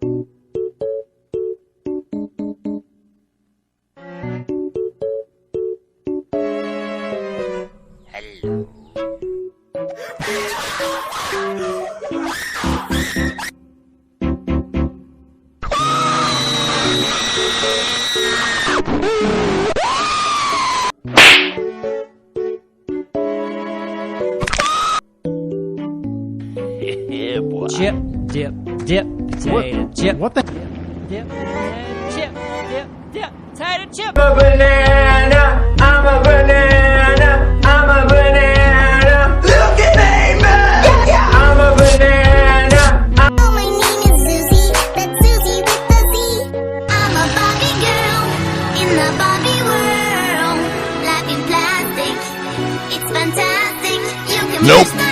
Hello. Yeah, boy. Chip, dip, dip, potato chip. What the? Dip, potato chip, dip, dip, potato chip. I'm a banana, I'm a banana, I'm a banana. Look at me, man! I'm a banana. Oh, my name is Susie, that's Susie with the Z. I'm a Barbie girl in the Barbie world. Life in plastic, it's fantastic. You can push the